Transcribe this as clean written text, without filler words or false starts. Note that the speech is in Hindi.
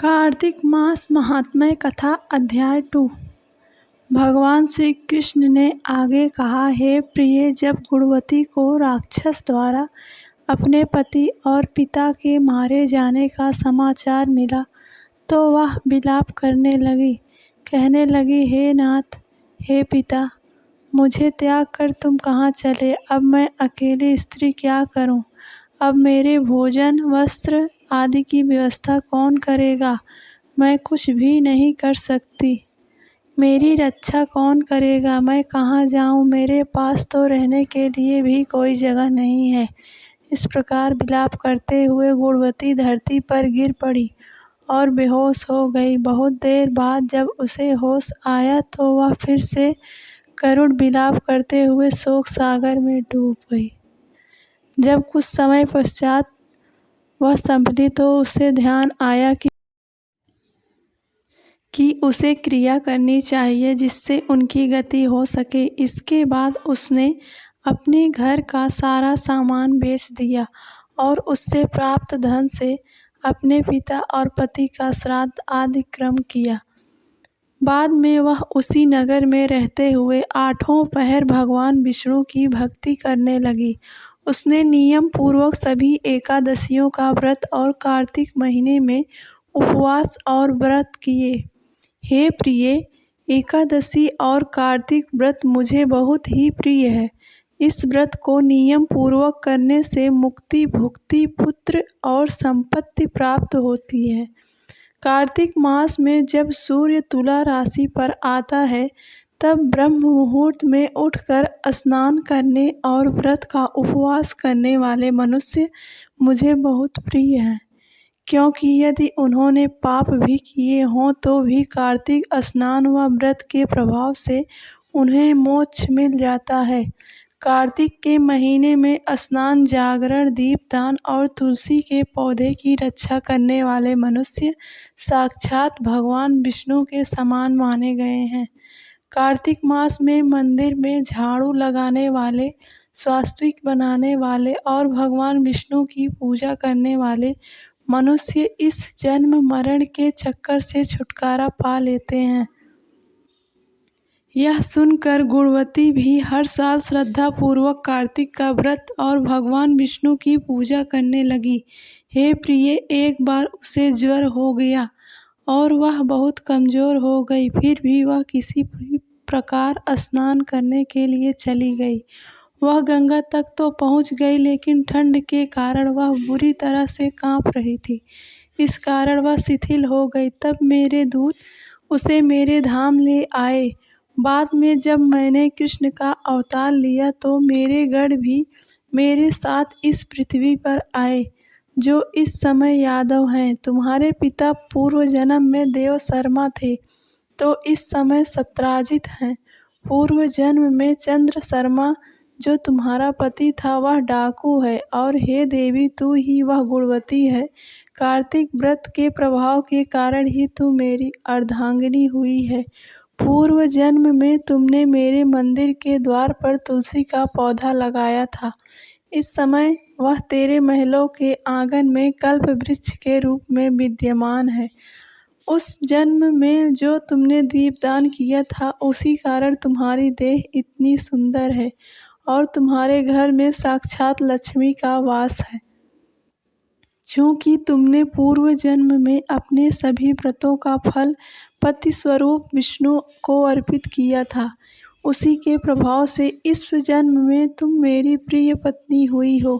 कार्तिक मास महात्म्य कथा अध्याय 2। भगवान श्री कृष्ण ने आगे कहा, हे प्रिय, जब गुणवती को राक्षस द्वारा अपने पति और पिता के मारे जाने का समाचार मिला तो वह विलाप करने लगी, कहने लगी, हे नाथ, हे पिता, मुझे त्याग कर तुम कहाँ चले। अब मैं अकेली स्त्री क्या करूं? अब मेरे भोजन, वस्त्र आदि की व्यवस्था कौन करेगा? मैं कुछ भी नहीं कर सकती। मेरी रक्षा कौन करेगा? मैं कहाँ जाऊं? मेरे पास तो रहने के लिए भी कोई जगह नहीं है। इस प्रकार विलाप करते हुए गुणवती धरती पर गिर पड़ी और बेहोश हो गई। बहुत देर बाद जब उसे होश आया तो वह फिर से करुण विलाप करते हुए शोक सागर में डूब गई। जब कुछ समय पश्चात वह संभली तो उसे ध्यान आया कि उसे क्रिया करनी चाहिए जिससे उनकी गति हो सके। इसके बाद उसने अपने घर का सारा सामान बेच दिया और उससे प्राप्त धन से अपने पिता और पति का श्राद्ध आदि क्रम किया। बाद में वह उसी नगर में रहते हुए 8 पहर भगवान विष्णु की भक्ति करने लगी। उसने नियम पूर्वक सभी एकादशियों का व्रत और कार्तिक महीने में उपवास और व्रत किए। हे प्रिय, एकादशी और कार्तिक व्रत मुझे बहुत ही प्रिय है। इस व्रत को नियम पूर्वक करने से मुक्ति, भुक्ति, पुत्र और संपत्ति प्राप्त होती है। कार्तिक मास में जब सूर्य तुला राशि पर आता है तब ब्रह्म मुहूर्त में उठकर स्नान करने और व्रत का उपवास करने वाले मनुष्य मुझे बहुत प्रिय हैं, क्योंकि यदि उन्होंने पाप भी किए हों तो भी कार्तिक स्नान व व्रत के प्रभाव से उन्हें मोक्ष मिल जाता है। कार्तिक के महीने में स्नान, जागरण, दीपदान और तुलसी के पौधे की रक्षा करने वाले मनुष्य साक्षात भगवान विष्णु के समान माने गए हैं। कार्तिक मास में मंदिर में झाड़ू लगाने वाले, स्वास्तिक बनाने वाले और भगवान विष्णु की पूजा करने वाले मनुष्य इस जन्म मरण के चक्कर से छुटकारा पा लेते हैं। यह सुनकर गुणवती भी हर साल श्रद्धा पूर्वक कार्तिक का व्रत और भगवान विष्णु की पूजा करने लगी। हे प्रिय, एक बार उसे ज्वर हो गया और वह बहुत कमजोर हो गई। फिर भी वह किसी भी प्रकार स्नान करने के लिए चली गई। वह गंगा तक तो पहुंच गई, लेकिन ठंड के कारण वह बुरी तरह से कांप रही थी। इस कारण वह शिथिल हो गई। तब मेरे दूत उसे मेरे धाम ले आए। बाद में जब मैंने कृष्ण का अवतार लिया तो मेरे गण भी मेरे साथ इस पृथ्वी पर आए, जो इस समय यादव हैं। तुम्हारे पिता पूर्व जन्म में देव शर्मा थे, तो इस समय सत्राजित हैं। पूर्व जन्म में चंद्र शर्मा, जो तुम्हारा पति था, वह डाकू है। और हे देवी, तू ही वह गुणवती है। कार्तिक व्रत के प्रभाव के कारण ही तू मेरी अर्धांगिनी हुई है। पूर्व जन्म में तुमने मेरे मंदिर के द्वार पर तुलसी का पौधा लगाया था। इस समय वह तेरे महलों के आंगन में कल्प वृक्ष के रूप में विद्यमान है। उस जन्म में जो तुमने दीपदान किया था, उसी कारण तुम्हारी देह इतनी सुंदर है और तुम्हारे घर में साक्षात लक्ष्मी का वास है। चूँकि तुमने पूर्व जन्म में अपने सभी व्रतों का फल पति स्वरूप विष्णु को अर्पित किया था, उसी के प्रभाव से इस जन्म में तुम मेरी प्रिय पत्नी हुई हो।